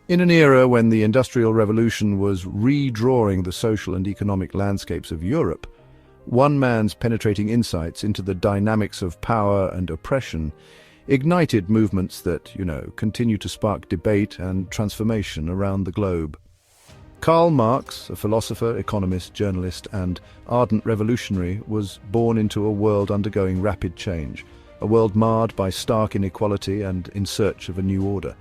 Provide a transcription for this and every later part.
In an era when the Industrial Revolution was redrawing the social and economic landscapes of Europe, one man's penetrating insights into the dynamics of power and oppression ignited movements that, continue to spark debate and transformation around the globe. Karl Marx, a philosopher, economist, journalist, and ardent revolutionary, was born into a world undergoing rapid change, a world marred by stark inequality and in search of a new order.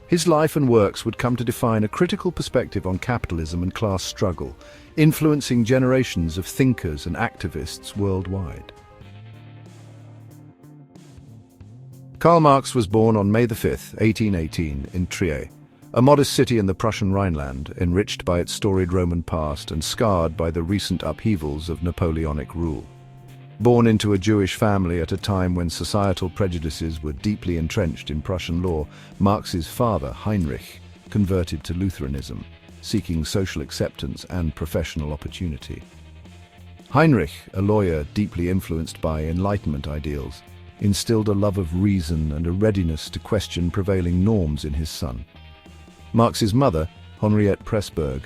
His life and works would come to define a critical perspective on capitalism and class struggle, influencing generations of thinkers and activists worldwide. Karl Marx was born on May 5, 1818, in Trier, a modest city in the Prussian Rhineland, enriched by its storied Roman past and scarred by the recent upheavals of Napoleonic rule. Born into a Jewish family at a time when societal prejudices were deeply entrenched in Prussian law, Marx's father, Heinrich, converted to Lutheranism, seeking social acceptance and professional opportunity. Heinrich, a lawyer deeply influenced by Enlightenment ideals, instilled a love of reason and a readiness to question prevailing norms in his son. Marx's mother, Henriette Pressburg,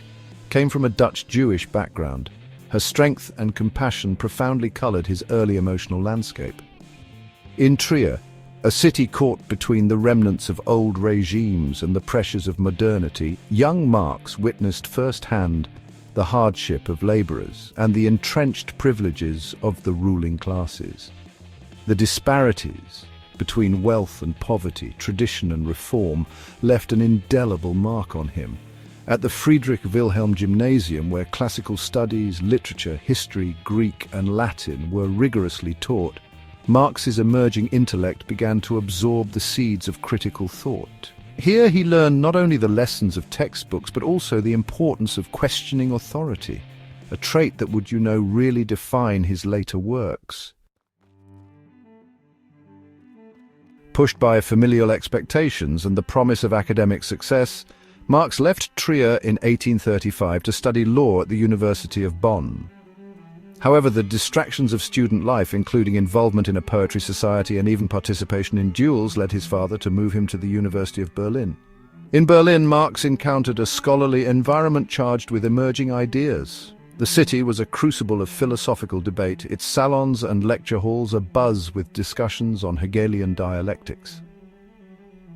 came from a Dutch Jewish background. Her strength and compassion profoundly colored his early emotional landscape. In Trier, a city caught between the remnants of old regimes and the pressures of modernity, young Marx witnessed firsthand the hardship of laborers and the entrenched privileges of the ruling classes. The disparities between wealth and poverty, tradition and reform, left an indelible mark on him. At the Friedrich Wilhelm Gymnasium, where classical studies, literature, history, Greek and Latin were rigorously taught, Marx's emerging intellect began to absorb the seeds of critical thought. Here he learned not only the lessons of textbooks, but also the importance of questioning authority, a trait that would, really define his later works. Pushed by familial expectations and the promise of academic success, Marx left Trier in 1835 to study law at the University of Bonn. However, the distractions of student life, including involvement in a poetry society and even participation in duels, led his father to move him to the University of Berlin. In Berlin, Marx encountered a scholarly environment charged with emerging ideas. The city was a crucible of philosophical debate, its salons and lecture halls abuzz with discussions on Hegelian dialectics.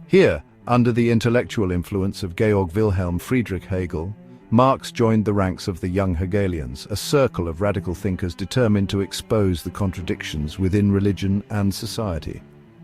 Here, under the intellectual influence of Georg Wilhelm Friedrich Hegel, Marx joined the ranks of the Young Hegelians, a circle of radical thinkers determined to expose the contradictions within religion and society.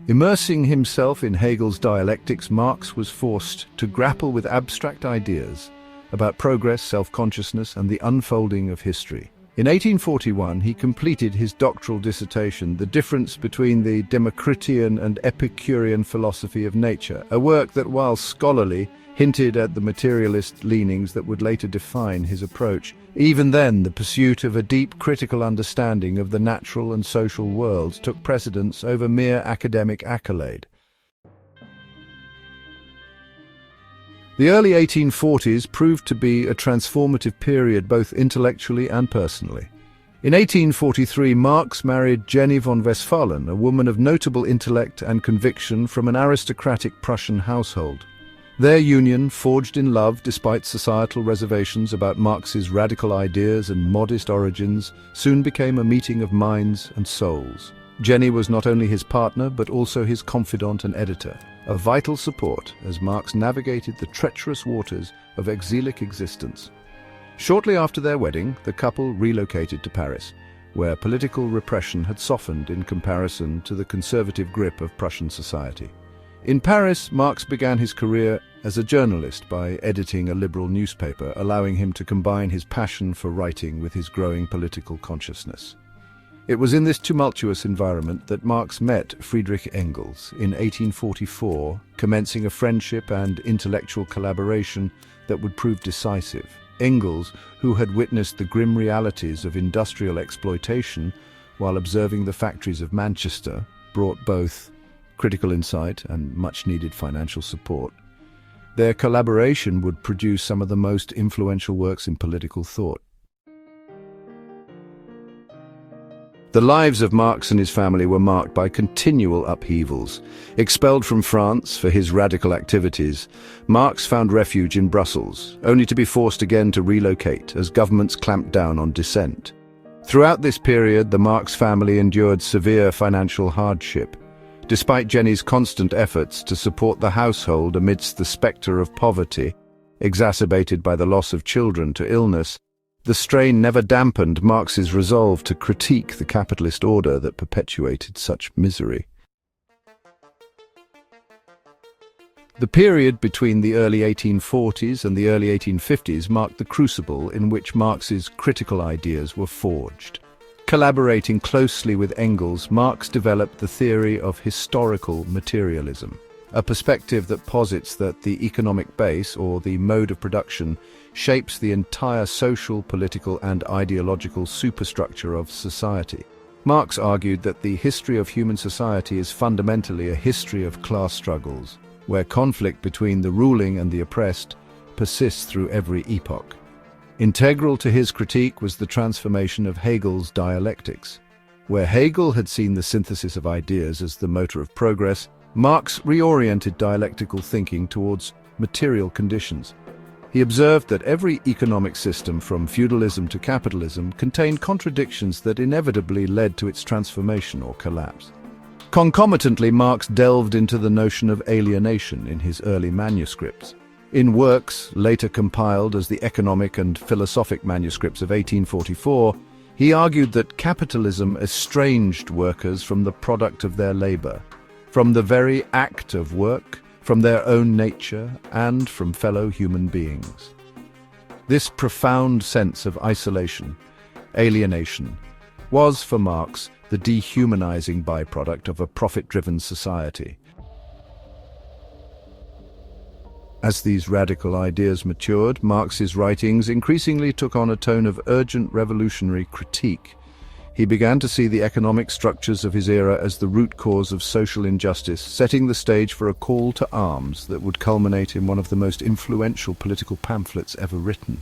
Immersing himself in Hegel's dialectics, Marx was forced to grapple with abstract ideas about progress, self-consciousness, and the unfolding of history. In 1841, he completed his doctoral dissertation, The Difference Between the Democritean and Epicurean Philosophy of Nature, a work that, while scholarly, hinted at the materialist leanings that would later define his approach. Even then, the pursuit of a deep critical understanding of the natural and social worlds took precedence over mere academic accolade. The early 1840s proved to be a transformative period both intellectually and personally. In 1843, Marx married Jenny von Westphalen, a woman of notable intellect and conviction from an aristocratic Prussian household. Their union, forged in love despite societal reservations about Marx's radical ideas and modest origins, soon became a meeting of minds and souls. Jenny was not only his partner, but also his confidant and editor, a vital support as Marx navigated the treacherous waters of exilic existence. Shortly after their wedding, the couple relocated to Paris, where political repression had softened in comparison to the conservative grip of Prussian society. In Paris, Marx began his career as a journalist by editing a liberal newspaper, allowing him to combine his passion for writing with his growing political consciousness. It was in this tumultuous environment that Marx met Friedrich Engels in 1844, commencing a friendship and intellectual collaboration that would prove decisive. Engels, who had witnessed the grim realities of industrial exploitation while observing the factories of Manchester, brought both critical insight and much-needed financial support. Their collaboration would produce some of the most influential works in political thought. The lives of Marx and his family were marked by continual upheavals. Expelled from France for his radical activities, Marx found refuge in Brussels, only to be forced again to relocate as governments clamped down on dissent. Throughout this period, the Marx family endured severe financial hardship. Despite Jenny's constant efforts to support the household amidst the spectre of poverty, exacerbated by the loss of children to illness, the strain never dampened Marx's resolve to critique the capitalist order that perpetuated such misery. The period between the early 1840s and the early 1850s marked the crucible in which Marx's critical ideas were forged. Collaborating closely with Engels, Marx developed the theory of historical materialism, a perspective that posits that the economic base, or the mode of production, shapes the entire social, political, and ideological superstructure of society. Marx argued that the history of human society is fundamentally a history of class struggles, where conflict between the ruling and the oppressed persists through every epoch. Integral to his critique was the transformation of Hegel's dialectics. Where Hegel had seen the synthesis of ideas as the motor of progress, Marx reoriented dialectical thinking towards material conditions. He observed that every economic system, from feudalism to capitalism, contained contradictions that inevitably led to its transformation or collapse. Concomitantly, Marx delved into the notion of alienation in his early manuscripts. In works later compiled as the economic and philosophic manuscripts of 1844, he argued that capitalism estranged workers from the product of their labor, from the very act of work, from their own nature, and from fellow human beings. This profound sense of isolation, alienation, was for Marx the dehumanizing byproduct of a profit-driven society. As these radical ideas matured, Marx's writings increasingly took on a tone of urgent revolutionary critique. He began to see the economic structures of his era as the root cause of social injustice, setting the stage for a call to arms that would culminate in one of the most influential political pamphlets ever written.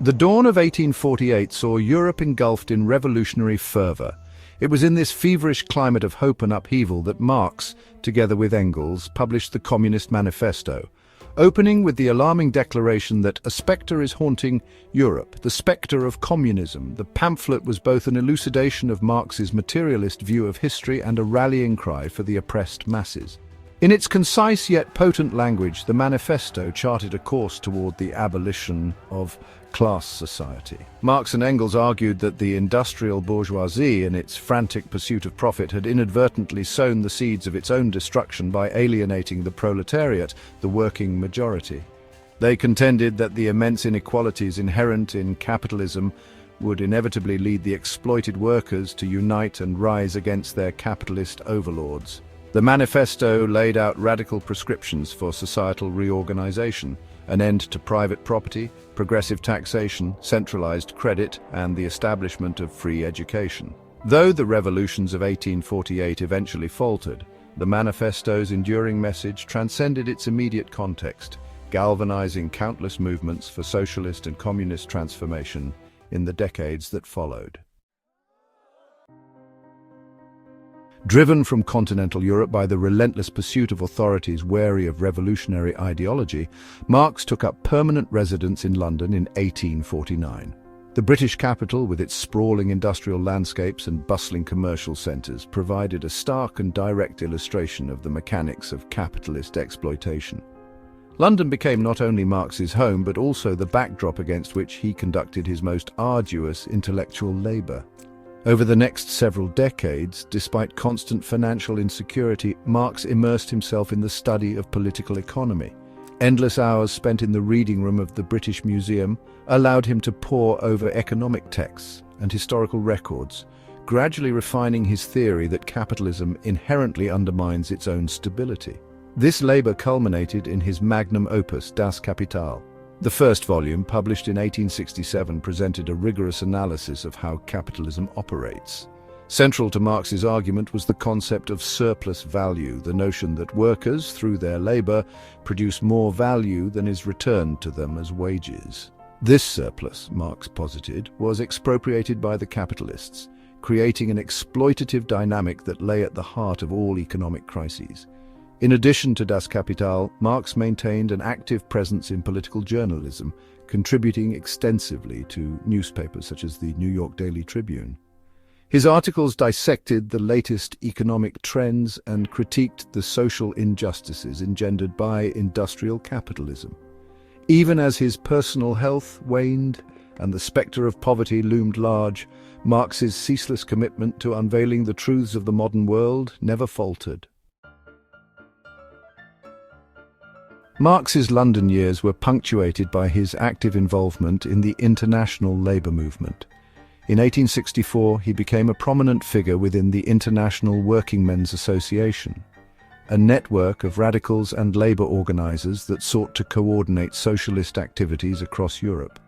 The dawn of 1848 saw Europe engulfed in revolutionary fervor. It was in this feverish climate of hope and upheaval that Marx, together with Engels, published the Communist Manifesto, opening with the alarming declaration that a spectre is haunting Europe, the spectre of communism. The pamphlet was both an elucidation of Marx's materialist view of history and a rallying cry for the oppressed masses. In its concise yet potent language, the Manifesto charted a course toward the abolition of class society. Marx and Engels argued that the industrial bourgeoisie, in its frantic pursuit of profit, had inadvertently sown the seeds of its own destruction by alienating the proletariat, the working majority. They contended that the immense inequalities inherent in capitalism would inevitably lead the exploited workers to unite and rise against their capitalist overlords. The Manifesto laid out radical prescriptions for societal reorganization, an end to private property, progressive taxation, centralized credit, and the establishment of free education. Though the revolutions of 1848 eventually faltered, the Manifesto's enduring message transcended its immediate context, galvanizing countless movements for socialist and communist transformation in the decades that followed. Driven from continental Europe by the relentless pursuit of authorities wary of revolutionary ideology, Marx took up permanent residence in London in 1849. The British capital, with its sprawling industrial landscapes and bustling commercial centres, provided a stark and direct illustration of the mechanics of capitalist exploitation. London became not only Marx's home, but also the backdrop against which he conducted his most arduous intellectual labour. Over the next several decades, despite constant financial insecurity, Marx immersed himself in the study of political economy. Endless hours spent in the reading room of the British Museum allowed him to pore over economic texts and historical records, gradually refining his theory that capitalism inherently undermines its own stability. This labour culminated in his magnum opus, Das Kapital. The first volume, published in 1867, presented a rigorous analysis of how capitalism operates. Central to Marx's argument was the concept of surplus value, the notion that workers, through their labour, produce more value than is returned to them as wages. This surplus, Marx posited, was expropriated by the capitalists, creating an exploitative dynamic that lay at the heart of all economic crises. In addition to Das Kapital, Marx maintained an active presence in political journalism, contributing extensively to newspapers such as the New York Daily Tribune. His articles dissected the latest economic trends and critiqued the social injustices engendered by industrial capitalism. Even as his personal health waned and the spectre of poverty loomed large, Marx's ceaseless commitment to unveiling the truths of the modern world never faltered. Marx's London years were punctuated by his active involvement in the international labour movement. In 1864, he became a prominent figure within the International Working Men's Association, a network of radicals and labour organisers that sought to coordinate socialist activities across Europe.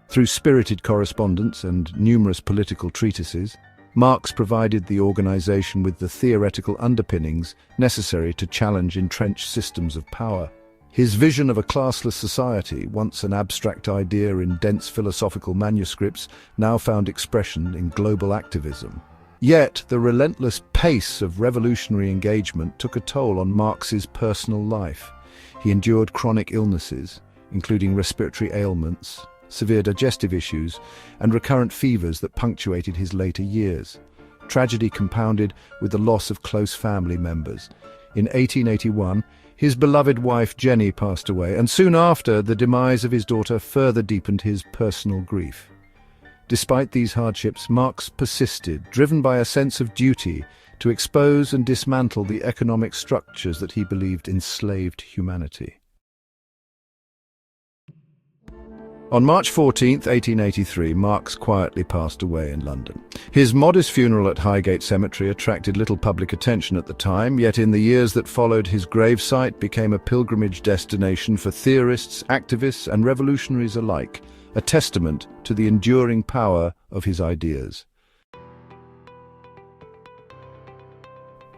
Through spirited correspondence and numerous political treatises, Marx provided the organisation with the theoretical underpinnings necessary to challenge entrenched systems of power. His vision of a classless society, once an abstract idea in dense philosophical manuscripts, now found expression in global activism. Yet, the relentless pace of revolutionary engagement took a toll on Marx's personal life. He endured chronic illnesses, including respiratory ailments, severe digestive issues, and recurrent fevers that punctuated his later years. Tragedy compounded with the loss of close family members. In 1881, his beloved wife Jenny passed away, and soon after, the demise of his daughter further deepened his personal grief. Despite these hardships, Marx persisted, driven by a sense of duty to expose and dismantle the economic structures that he believed enslaved humanity. On March 14, 1883, Marx quietly passed away in London. His modest funeral at Highgate Cemetery attracted little public attention at the time, yet in the years that followed, his gravesite became a pilgrimage destination for theorists, activists, and revolutionaries alike, a testament to the enduring power of his ideas.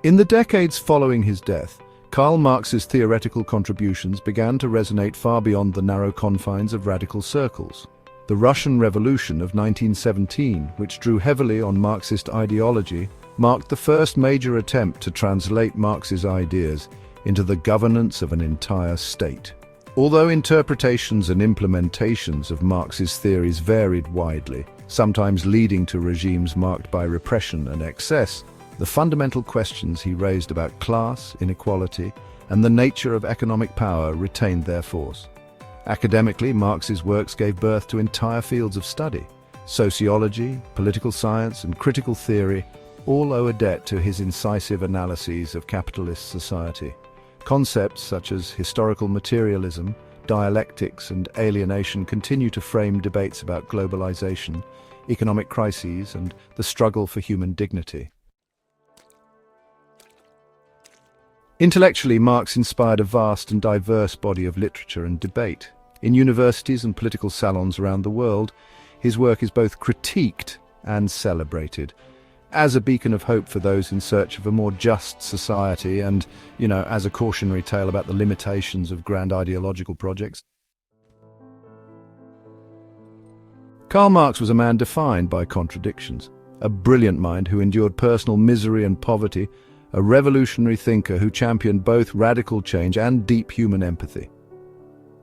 In the decades following his death, Karl Marx's theoretical contributions began to resonate far beyond the narrow confines of radical circles. The Russian Revolution of 1917, which drew heavily on Marxist ideology, marked the first major attempt to translate Marx's ideas into the governance of an entire state. Although interpretations and implementations of Marx's theories varied widely, sometimes leading to regimes marked by repression and excess, the fundamental questions he raised about class, inequality, and the nature of economic power retained their force. Academically, Marx's works gave birth to entire fields of study. Sociology, political science, and critical theory all owe a debt to his incisive analyses of capitalist society. Concepts such as historical materialism, dialectics, and alienation continue to frame debates about globalization, economic crises, and the struggle for human dignity. Intellectually, Marx inspired a vast and diverse body of literature and debate. In universities and political salons around the world, his work is both critiqued and celebrated as a beacon of hope for those in search of a more just society and, as a cautionary tale about the limitations of grand ideological projects. Karl Marx was a man defined by contradictions, a brilliant mind who endured personal misery and poverty, a revolutionary thinker who championed both radical change and deep human empathy.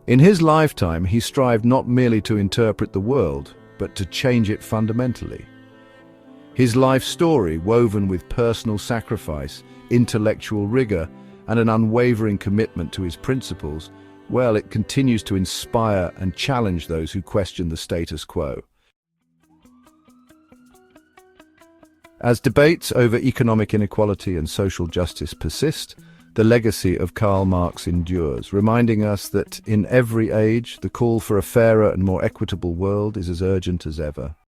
In his lifetime, he strived not merely to interpret the world, but to change it fundamentally. His life story, woven with personal sacrifice, intellectual rigor, and an unwavering commitment to his principles, well, it continues to inspire and challenge those who question the status quo. As debates over economic inequality and social justice persist, the legacy of Karl Marx endures, reminding us that in every age, the call for a fairer and more equitable world is as urgent as ever.